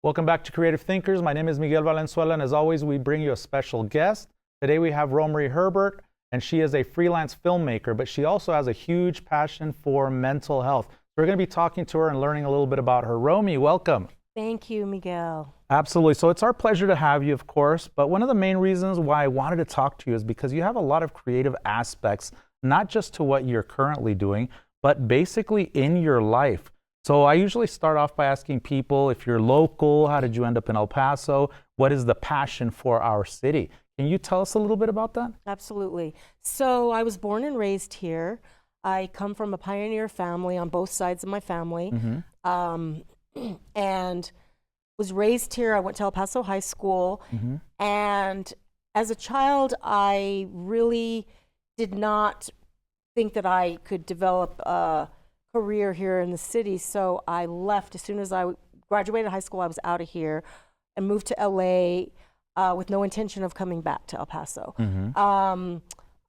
Welcome back to Creative Thinkers. My name is Miguel Valenzuela, and as always, we bring you a special guest. Today we have Romee Herbert, and she is a freelance filmmaker, but she also has a huge passion for mental health. We're going to be talking to her and learning a little bit about her. Romee, welcome. Thank you, Miguel. Absolutely. So it's our pleasure to have you, of course, but one of the main reasons why I wanted to talk to you is because you have a lot of creative aspects, not just to what you're currently doing, but basically in your life. So I usually start off by asking people, if you're local, how did you end up in El Paso? What is the passion for our city? Can you tell us a little bit about that? Absolutely. So I was born and raised here. I come from a pioneer family on both sides of my family, and was raised here. I went to El Paso High School, and as a child, I really did not think that I could develop a career here in the city, so I left as soon as I graduated high school. I was out of here and moved to LA with no intention of coming back to El Paso.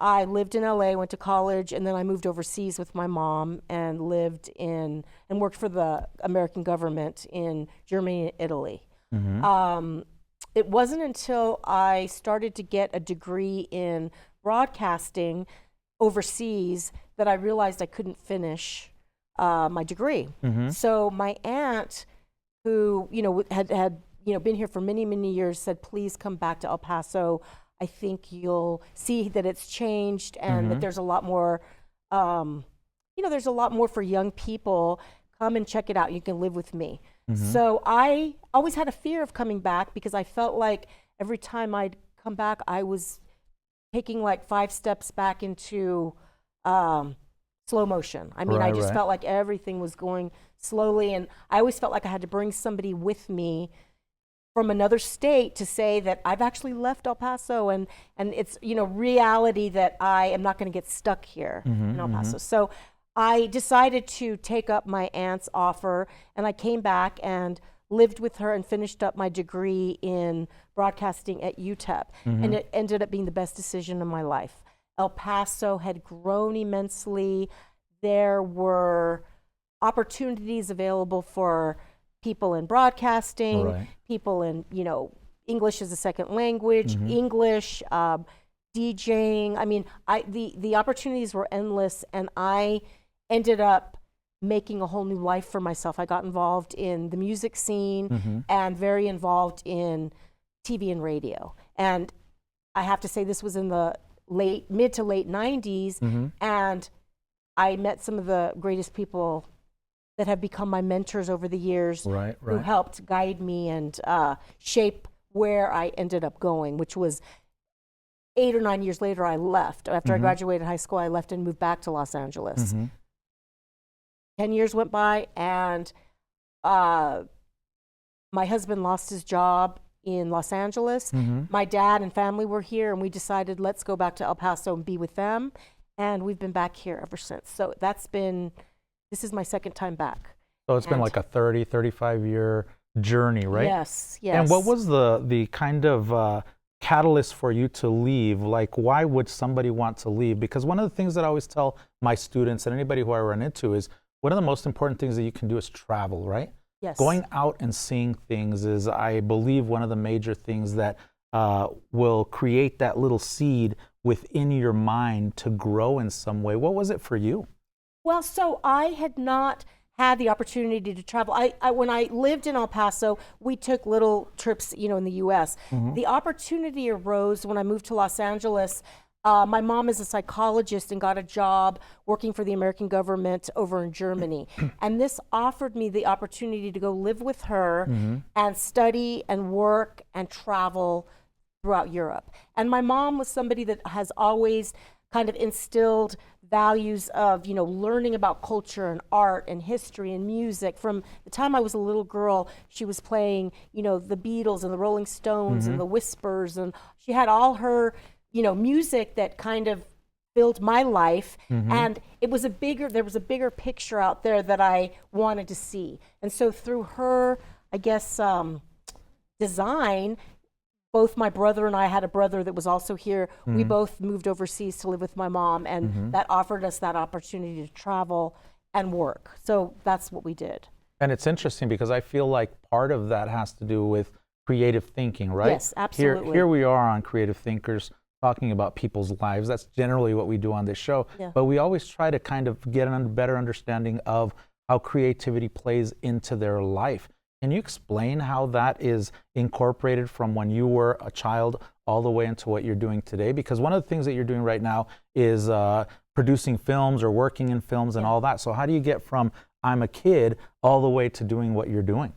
I lived in LA, went to college, and then I moved overseas with my mom and lived in and worked for the American government in Germany and Italy. It wasn't until I started to get a degree in broadcasting overseas that I realized I couldn't finish my degree. So my aunt, who had been here for many years, said, "Please come back to El Paso. I think you'll see that it's changed and that there's a lot more, there's a lot more for young people. Come and check it out. You can live with me." So I always had a fear of coming back because I felt like every time I'd come back, I was taking like 5 steps back into slow motion. I mean, I just felt like everything was going slowly, and I always felt like I had to bring somebody with me from another state to say that I've actually left El Paso, and it's reality that I am not going to get stuck here in El Paso. So I decided to take up my aunt's offer, and I came back and lived with her and finished up my degree in broadcasting at UTEP, and it ended up being the best decision of my life. El Paso had grown immensely. There were opportunities available for people in broadcasting, people in, English as a second language, English, DJing. I mean, the opportunities were endless, and I ended up making a whole new life for myself. I got involved in the music scene and very involved in TV and radio. And I have to say, this was in the mid to late 90s, and I met some of the greatest people that have become my mentors over the years, who helped guide me and shape where I ended up going, which was 8 or 9 years later. I left. After I graduated high school, I left and moved back to Los Angeles. 10 years went by, and my husband lost his job in Los Angeles. My dad and family were here, and we decided, let's go back to El Paso and be with them. And we've been back here ever since. So this is my second time back. So it's been like a 30, 35-year journey, right? Yes. And what was the kind of catalyst for you to leave? Like, why would somebody want to leave? Because one of the things that I always tell my students and anybody who I run into is one of the most important things that you can do is travel, right? Yes. Going out and seeing things is, I believe, one of the major things that will create that little seed within your mind to grow in some way. What was it for you? Well, so I had not had the opportunity to travel. When I lived in El Paso, we took little trips, in the U.S. The opportunity arose when I moved to Los Angeles. My mom is a psychologist and got a job working for the American government over in Germany. And this offered me the opportunity to go live with her and study and work and travel throughout Europe. And my mom was somebody that has always kind of instilled values of, learning about culture and art and history and music. From the time I was a little girl, she was playing, the Beatles and the Rolling Stones and the Whispers, and she had all her music that kind of filled my life. And there was a bigger picture out there that I wanted to see. And so through her, I guess, design, both my brother and I had a brother that was also here. We both moved overseas to live with my mom, and that offered us that opportunity to travel and work. So that's what we did. And it's interesting because I feel like part of that has to do with creative thinking, right? Yes, absolutely. Here we are on Creative Thinkers talking about people's lives. That's generally what we do on this show. Yeah. But we always try to kind of get a better understanding of how creativity plays into their life. Can you explain how that is incorporated from when you were a child all the way into what you're doing today? Because one of the things that you're doing right now is producing films or working in films and all that. So how do you get from I'm a kid all the way to doing what you're doing?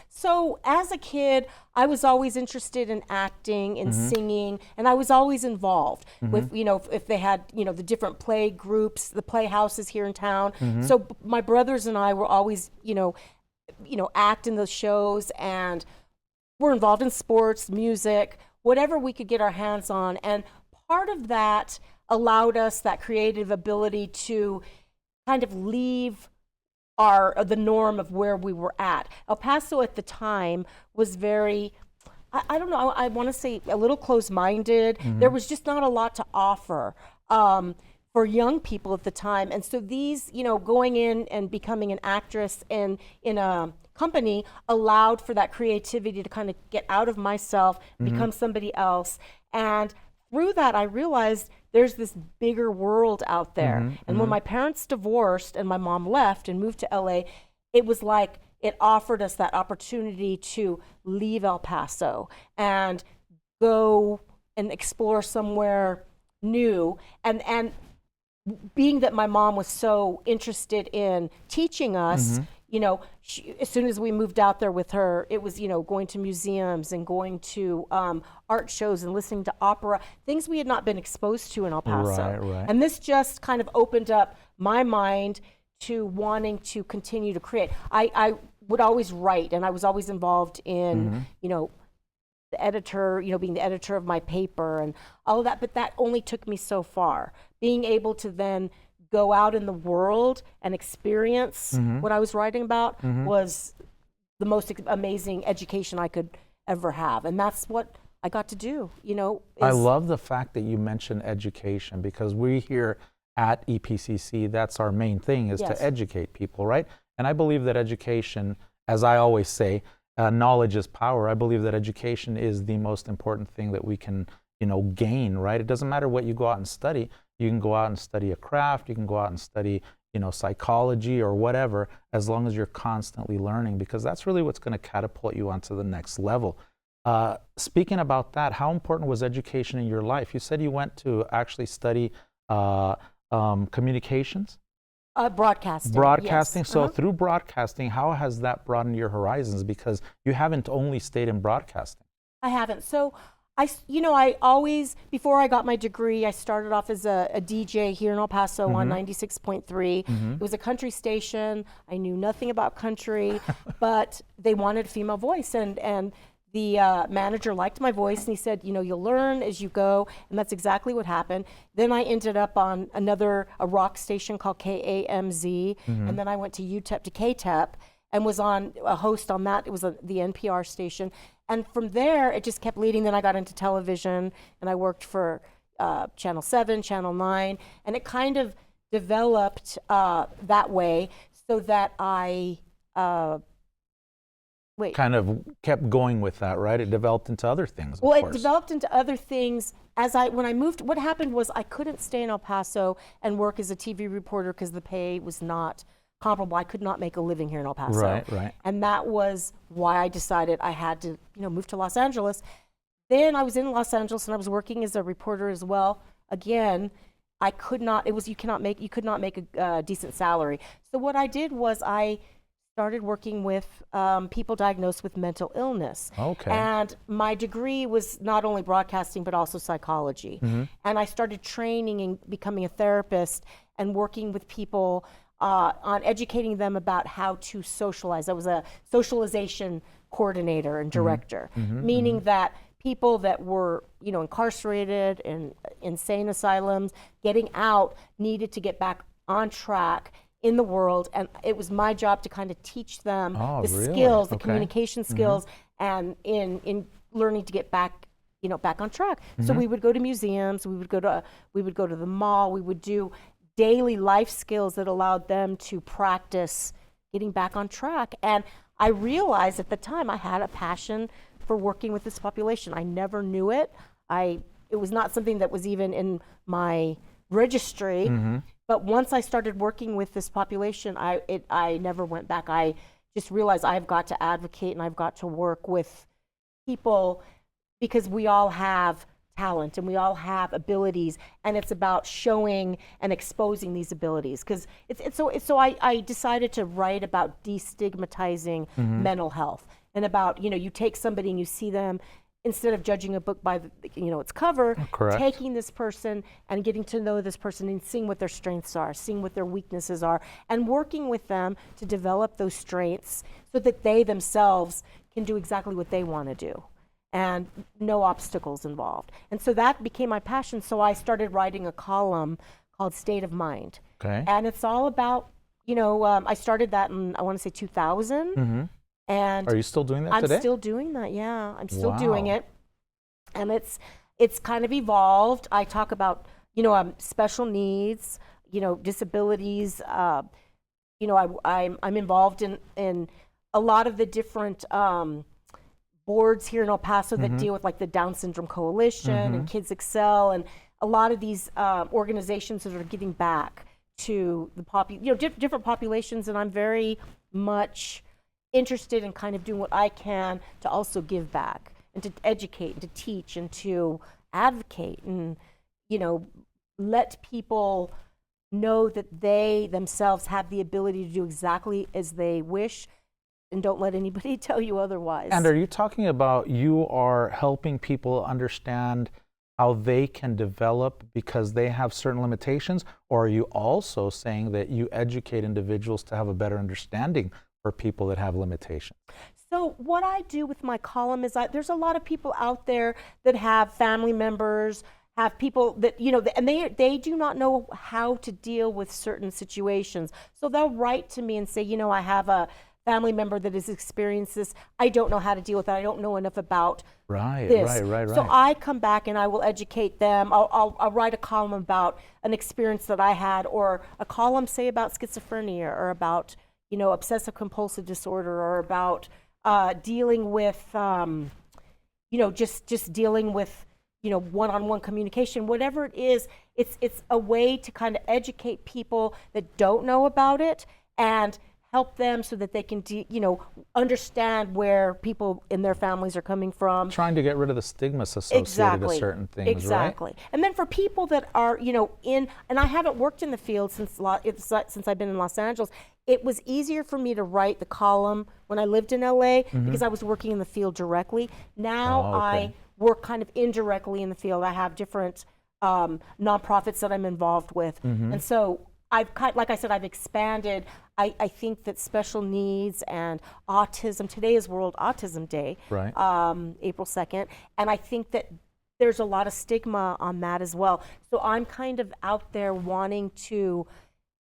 So as a kid, I was always interested in acting and singing, and I was always involved with, you know, if they had, you know, the different play groups, the playhouses here in town. So my brothers and I were always, you know, act in those shows, and we're involved in sports, music, whatever we could get our hands on. And part of that allowed us that creative ability to kind of leave the norm of where we were at. El Paso at the time was very, I don't know, I want to say a little closed-minded. There was just not a lot to offer for young people at the time. And so these, you know, going in and becoming an actress in a company allowed for that creativity to kind of get out of myself, become somebody else. And through that, I realized there's this bigger world out there. And when my parents divorced and my mom left and moved to LA, it was like it offered us that opportunity to leave El Paso and go and explore somewhere new. And being that my mom was so interested in teaching us, you know, as soon as we moved out there with her, it was, you know, going to museums and going to art shows and listening to opera, things we had not been exposed to in El Paso. Right. And this just kind of opened up my mind to wanting to continue to create. I would always write, and I was always involved in, you know, the editor, you know, being the editor of my paper and all of that, but that only took me so far. Being able to then go out in the world and experience what I was writing about was the most amazing education I could ever have. And that's what I got to do, you know. I love the fact that you mentioned education, because we here at EPCC, that's our main thing, is to educate people, right? And I believe that education, as I always say, knowledge is power. I believe that education is the most important thing that we can, you know, gain, right? It doesn't matter what you go out and study. You can go out and study a craft, you can go out and study, you know, psychology or whatever, as long as you're constantly learning, because that's really what's going to catapult you onto the next level. Speaking about that, how important was education in your life? You said you went to actually study communications? Broadcasting. Broadcasting. Yes. So through broadcasting, how has that broadened your horizons? Because you haven't only stayed in broadcasting. I haven't. So I always, before I got my degree, I started off as a DJ here in El Paso on 96.3. It was a country station. I knew nothing about country, but they wanted a female voice, and the manager liked my voice, and he said, you know, you'll learn as you go, and that's exactly what happened. Then I ended up on a rock station called KAMZ, and then I went to UTEP to KTEP, and was on a host on that. It was the NPR station. And from there, it just kept leading. Then I got into television, and I worked for Channel 7, Channel 9, and it kind of developed that way, so that I kind of kept going with that, right? It developed into other things, of Well, course. it developed into other things. When I moved, what happened was I couldn't stay in El Paso and work as a TV reporter because the pay was not comparable. I could not make a living here in El Paso. Right. And that was why I decided I had to, move to Los Angeles. Then I was in Los Angeles and I was working as a reporter as well. Again, I could not. You could not make a decent salary. So what I did was I started working with people diagnosed with mental illness. Okay. And my degree was not only broadcasting but also psychology. And I started training and becoming a therapist and working with people on educating them about how to socialize. I was a socialization coordinator and director, meaning that people that were, incarcerated in insane asylums, getting out, needed to get back on track in the world, and it was my job to kind of teach them skills, the communication skills, and in learning to get back, back on track. So we would go to museums, we would go to the mall, we would do daily life skills that allowed them to practice getting back on track. And I realized at the time I had a passion for working with this population. I never knew it. It was not something that was even in my registry. But once I started working with this population, I never went back. I just realized I've got to advocate and I've got to work with people, because we all have talent and we all have abilities, and it's about showing and exposing these abilities. Because so I decided to write about destigmatizing mental health, and about, you take somebody and you see them, instead of judging a book by its cover, taking this person and getting to know this person and seeing what their strengths are, seeing what their weaknesses are, and working with them to develop those strengths so that they themselves can do exactly what they want to do, and no obstacles involved. And so that became my passion. So I started writing a column called State of Mind. And it's all about, I started that in, I want to say 2000. And are you still doing that today? I'm still doing that, yeah. I'm still doing it. And it's kind of evolved. I talk about, special needs, disabilities. I'm involved in a lot of the different boards here in El Paso that deal with, like, the Down Syndrome Coalition and Kids Excel, and a lot of these organizations that are giving back to the different populations. And I'm very much interested in kind of doing what I can to also give back and to educate and to teach and to advocate and, let people know that they themselves have the ability to do exactly as they wish, and don't let anybody tell you otherwise. And are you talking about you are helping people understand how they can develop because they have certain limitations, or are you also saying that you educate individuals to have a better understanding for people that have limitations? So what I do with my column is there's a lot of people out there that have family members, have people that, and they do not know how to deal with certain situations. So they'll write to me and say, I have a family member that has experienced this. I don't know how to deal with it. I don't know enough about this. Right. So I come back and I will educate them. I'll write a column about an experience that I had, or a column, say, about schizophrenia, or about obsessive compulsive disorder, or about dealing with, just dealing with, one-on-one communication, whatever it is. It's a way to kind of educate people that don't know about it, and help them so that they can, understand where people in their families are coming from. Trying to get rid of the stigmas associated with certain things, Exactly. right? And then for people that are, and I haven't worked in the field since I've been in Los Angeles, it was easier for me to write the column when I lived in LA because I was working in the field directly. Now I work kind of indirectly in the field. I have different nonprofits that I'm involved with. And so like I said, I've expanded. I think that special needs and autism, today is World Autism Day, April 2nd, and I think that there's a lot of stigma on that as well. So I'm kind of out there wanting to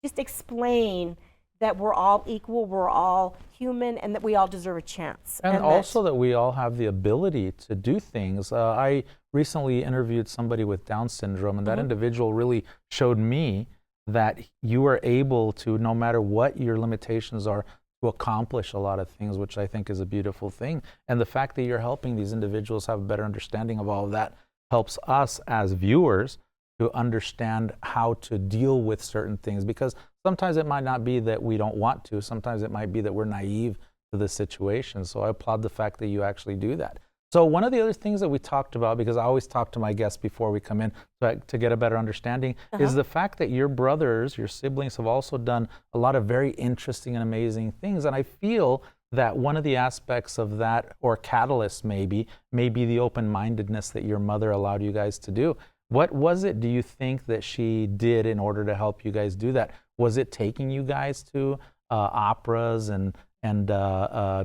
just explain that we're all equal, we're all human, and that we all deserve a chance. And also that we all have the ability to do things. I recently interviewed somebody with Down syndrome, and that individual really showed me that you are able to, no matter what your limitations are, to accomplish a lot of things, which I think is a beautiful thing. And the fact that you're helping these individuals have a better understanding of all of that helps us as viewers to understand how to deal with certain things, because sometimes it might not be that we don't want to, sometimes it might be that we're naive to the situation. So I applaud the fact that you actually do that. So one of the other things that we talked about, because I always talk to my guests before we come in to get a better understanding, is the fact that your brothers, your siblings, have also done a lot of very interesting and amazing things. And I feel that one of the aspects of that, or catalyst maybe the open-mindedness that your mother allowed you guys to do. What was it, do you think, that she did in order to help you guys do that? Was it taking you guys to operas and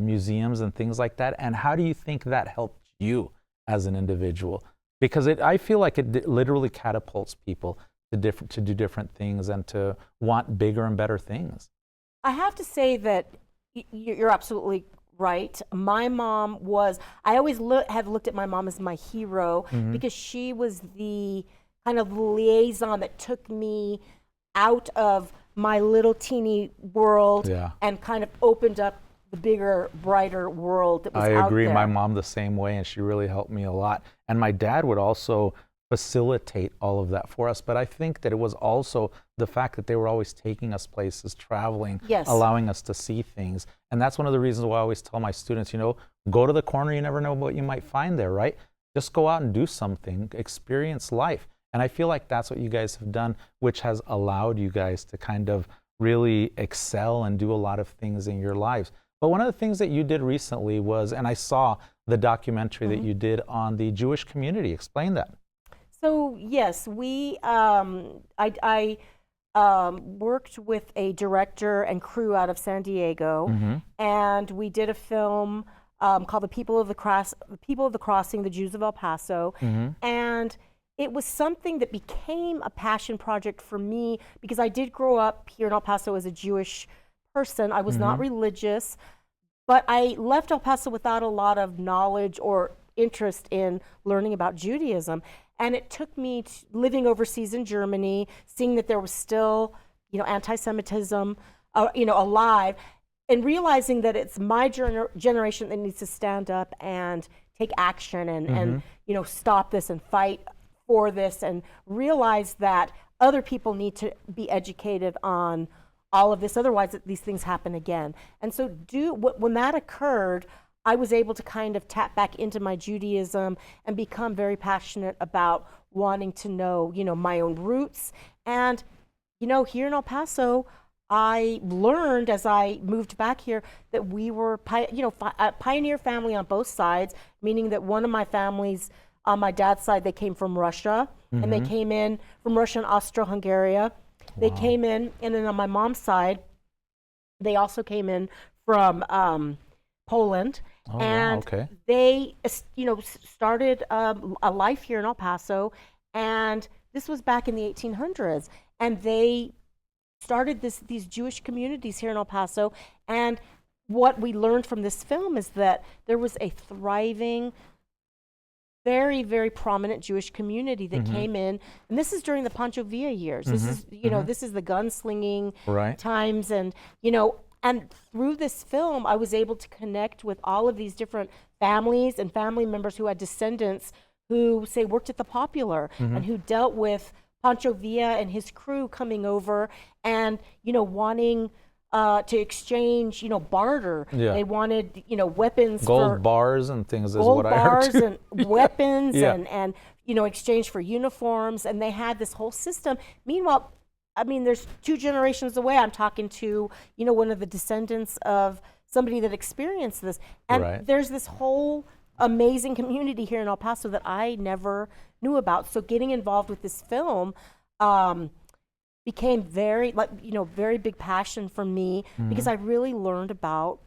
museums and things like that? And how do you think that helped you as an individual? Because I feel like it literally catapults people to do different things and to want bigger and better things. I have to say that you're absolutely right. My mom was, I always have looked at my mom as my hero, because she was the kind of liaison that took me out of my little teeny world Yeah. and kind of opened up the bigger, brighter world that was I out agree. there. My mom the same way, and she really helped me a lot. And my dad would also facilitate all of that for us. But I think that it was also the fact that they were always taking us places, traveling, Yes. allowing us to see things. And that's one of the reasons why I always tell my students, you know, go to the corner, you never know what you might find there, right? Just go out and do something, experience life. And I feel like that's what you guys have done, which has allowed you guys to kind of really excel and do a lot of things in your lives. But one of the things that you did recently was, and I saw the documentary that you did on the Jewish community. Explain that. So yes, I worked with a director and crew out of San Diego, and we did a film called "The People of the Crossing: The Jews of El Paso," and it was something that became a passion project for me because I did grow up here in El Paso as a Jewish person. I was not religious, but I left El Paso without a lot of knowledge or interest in learning about Judaism. And it took me living overseas in Germany, seeing that there was still, you know, anti-Semitism, alive, and realizing that it's my generation that needs to stand up and take action and you know, stop this and fight for this, and realize that other people need to be educated on all of this. Otherwise, these things happen again. And so, when that occurred, I was able to kind of tap back into my Judaism and become very passionate about wanting to know, you know, my own roots. And, you know, here in El Paso, I learned as I moved back here that we were, a pioneer family on both sides, meaning that one of my families on my dad's side, they came from Russia, and they came in from Russia and Austro-Hungary. They came in, and then on my mom's side, they also came in from Poland. Oh, and wow, okay. they, started a life here in El Paso, and this was back in the 1800s. And they started these Jewish communities here in El Paso. And what we learned from this film is that there was a thriving, very, very prominent Jewish community that came in, and this is during the Pancho Villa years. This is, this is the gunslinging times, and and through this film, I was able to connect with all of these different families and family members who had descendants who, say, worked at the Popular and who dealt with Pancho Villa and his crew coming over and, wanting to exchange, barter. Yeah. They wanted, weapons Gold bars and things is gold what I heard. bars and weapons Yeah. and exchange for uniforms, and they had this whole system. Meanwhile, I mean, there's 2 generations away. I'm talking to, one of the descendants of somebody that experienced this. And there's this whole amazing community here in El Paso that I never knew about. So getting involved with this film became very big passion for me because I really learned about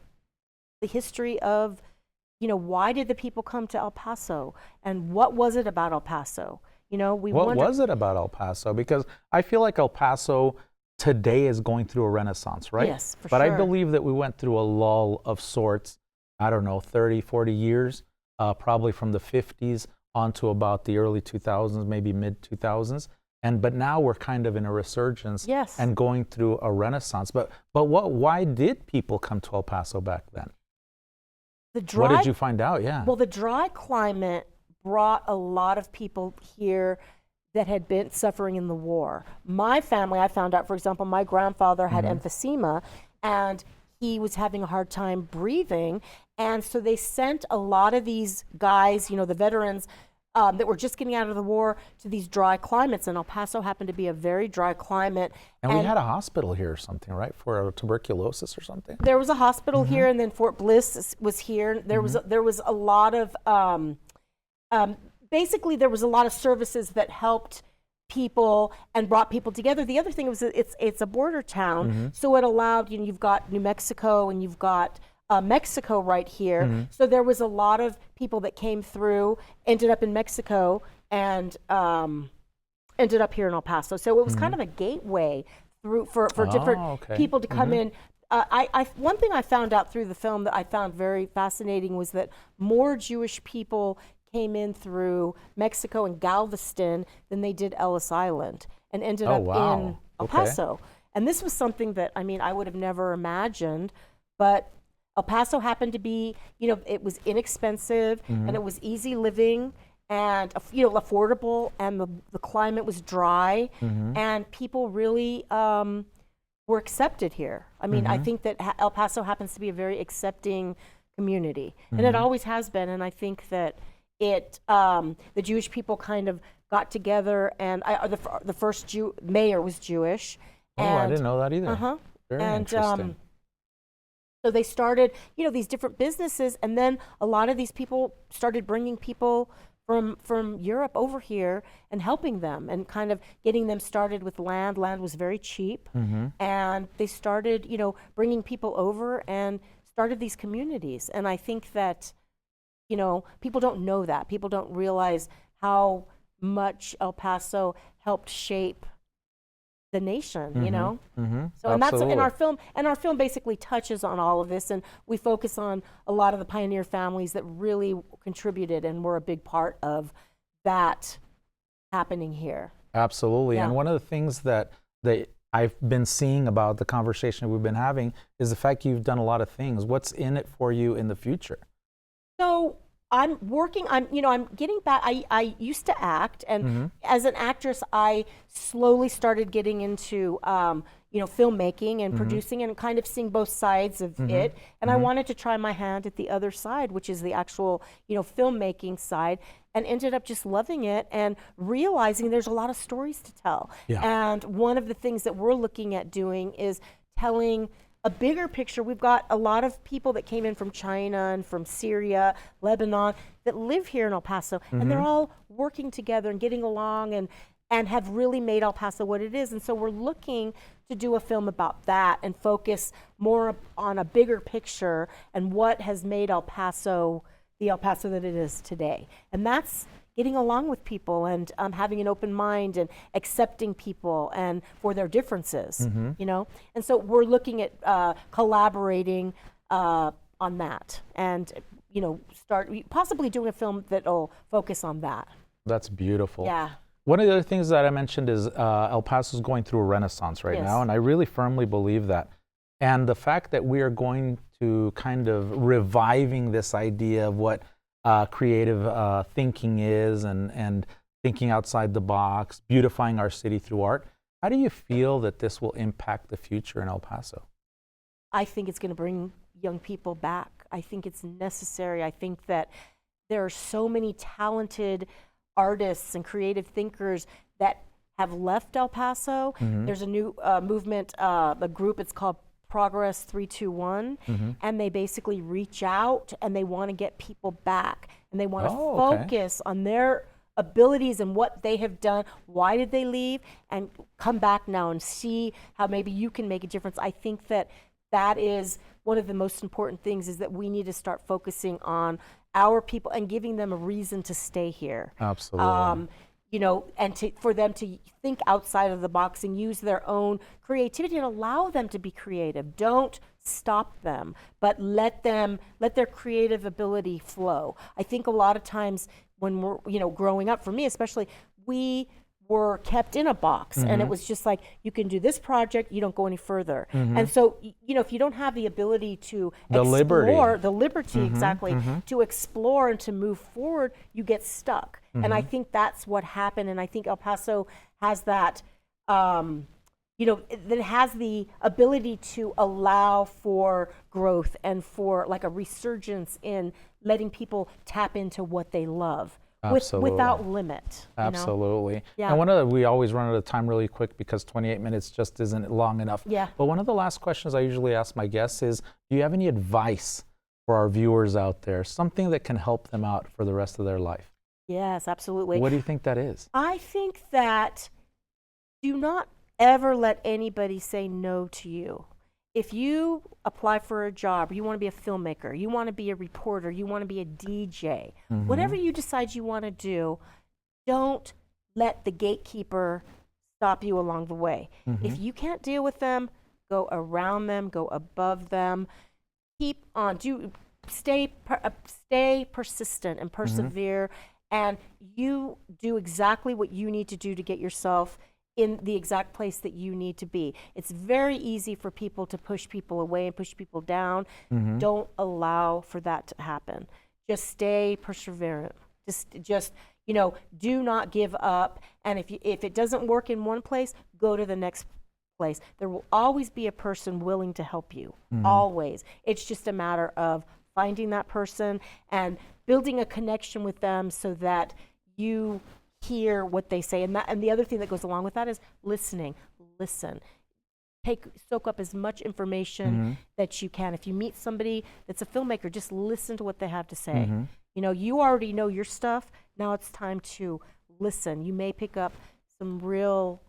the history of, why did the people come to El Paso and what was it about El Paso? What was it about El Paso? Because I feel like El Paso today is going through a renaissance, right? Yes, for but sure. I believe that we went through a lull of sorts, I don't know, 30, 40 years, probably from the 50s on to about the early 2000s, maybe mid 2000s. But now we're kind of in a resurgence and going through a renaissance. But why did people come to El Paso back then? What did you find out? Yeah. Well, the dry climate brought a lot of people here that had been suffering in the war. My family, I found out, for example, my grandfather had emphysema, and he was having a hard time breathing. And so they sent a lot of these guys, the veterans that were just getting out of the war, to these dry climates. And El Paso happened to be a very dry climate. And we had a hospital here or something, right? For tuberculosis or something? There was a hospital here, and then Fort Bliss was here. There was a lot of basically, there was a lot of services that helped people and brought people together. The other thing was it's a border town, so it allowed, you've got New Mexico and you've got Mexico right here. So there was a lot of people that came through, ended up in Mexico, and ended up here in El Paso. So it was kind of a gateway through for different people to come in. One thing I found out through the film that I found very fascinating was that more Jewish people came in through Mexico and Galveston than they did Ellis Island, and ended up in El Paso. And this was something that, I mean, I would have never imagined, but El Paso happened to be, it was inexpensive and it was easy living and, affordable, and the climate was dry, and people really were accepted here. I mean, I think that El Paso happens to be a very accepting community, and it always has been. And I think that the Jewish people kind of got together, and the first mayor was Jewish. Oh, I didn't know that either. Very interesting. So they started, these different businesses, and then a lot of these people started bringing people from Europe over here and helping them and kind of getting them started with land. Land was very cheap, and they started, bringing people over and started these communities. And I think that, people don't know that. People don't realize how much El Paso helped shape the nation, So, and that's in our film, and our film basically touches on all of this, and we focus on a lot of the pioneer families that really contributed and were a big part of that happening here. Absolutely. And one of the things that I've been seeing about the conversation we've been having is the fact you've done a lot of things. What's in it for you in the future? So I'm getting back. I used to act, and as an actress, I slowly started getting into, filmmaking and producing and kind of seeing both sides of it. And I wanted to try my hand at the other side, which is the actual, filmmaking side, and ended up just loving it and realizing there's a lot of stories to tell. And one of the things that we're looking at doing is telling a bigger picture. We've got a lot of people that came in from China and from Syria, Lebanon, that live here in El Paso, and they're all working together and getting along and have really made El Paso what it is. And so we're looking to do a film about that and focus more on a bigger picture and what has made El Paso the El Paso that it is today. And that's getting along with people and having an open mind and accepting people and for their differences, And so we're looking at collaborating on that, and start possibly doing a film that'll focus on that. That's beautiful. Yeah. One of the other things that I mentioned is El Paso is going through a renaissance right now, and I really firmly believe that. And the fact that we are going to kind of reviving this idea of what creative thinking is and thinking outside the box, beautifying our city through art. How do you feel that this will impact the future in El Paso? I think it's going to bring young people back. I think it's necessary. I think that there are so many talented artists and creative thinkers that have left El Paso. There's a new movement, a group, it's called Progress 321, and they basically reach out and they want to get people back, and they want to focus on their abilities and what they have done, why did they leave, and come back now and see how maybe you can make a difference. I think that is one of the most important things, is that we need to start focusing on our people and giving them a reason to stay here. Absolutely. And for them to think outside of the box and use their own creativity and allow them to be creative. Don't stop them, but let their creative ability flow. I think a lot of times when we're, growing up, for me especially, we were kept in a box, and it was just like, you can do this project, you don't go any further. And so, if you don't have the ability to explore, the liberty exactly, to explore and to move forward, you get stuck. And I think that's what happened, and I think El Paso has that, that has the ability to allow for growth and for like a resurgence in letting people tap into what they love. Without limit. Absolutely. Yeah. And we always run out of time really quick because 28 minutes just isn't long enough. Yeah. But one of the last questions I usually ask my guests is, do you have any advice for our viewers out there? Something that can help them out for the rest of their life? Yes, absolutely. What do you think that is? I think that do not ever let anybody say no to you. If you apply for a job, you want to be a filmmaker, you want to be a reporter, you want to be a DJ, whatever you decide you want to do, don't let the gatekeeper stop you along the way. If you can't deal with them, go around them, go above them, keep on, stay persistent and persevere, and you do exactly what you need to do to get yourself in the exact place that you need to be. It's very easy for people to push people away and push people down. Don't allow for that to happen. Just stay perseverant. Just do not give up. And if it doesn't work in one place, go to the next place. There will always be a person willing to help you. Always. It's just a matter of finding that person and building a connection with them so that you hear what they say. And the other thing that goes along with that is listening. Listen. Soak up as much information that you can. If you meet somebody that's a filmmaker, just listen to what they have to say. You already know your stuff. Now it's time to listen. You may pick up some real,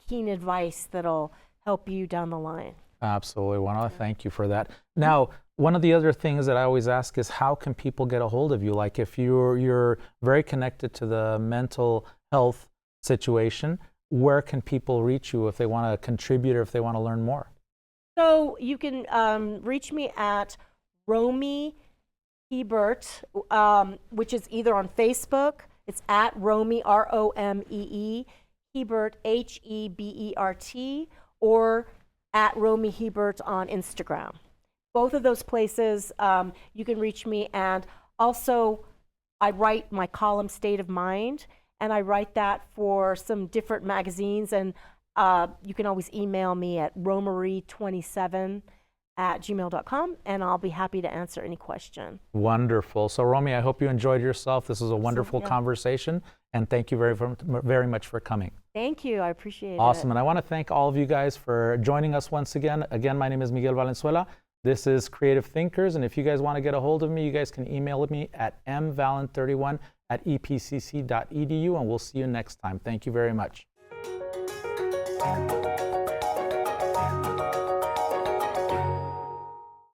keen advice that'll help you down the line. Absolutely. I want to thank you for that. Now, one of the other things that I always ask is, how can people get a hold of you? Like, if you're very connected to the mental health situation, where can people reach you if they want to contribute or if they want to learn more? So you can reach me at Romee Herbert, which is either on Facebook, it's at Romee, Romee, Herbert, Hebert, or at Romee Herbert on Instagram. Both of those places you can reach me. And also, I write my column State of Mind, and I write that for some different magazines. And you can always email me at romery27@gmail.com, and I'll be happy to answer any question. Wonderful. So, Romee, I hope you enjoyed yourself. This was a wonderful conversation, and thank you very much for coming. Thank you. I appreciate it. Awesome. And I want to thank all of you guys for joining us once again. Again, my name is Miguel Valenzuela. This is Creative Thinkers, and if you guys want to get a hold of me, you guys can email me at mvalen31@epcc.edu, and we'll see you next time. Thank you very much.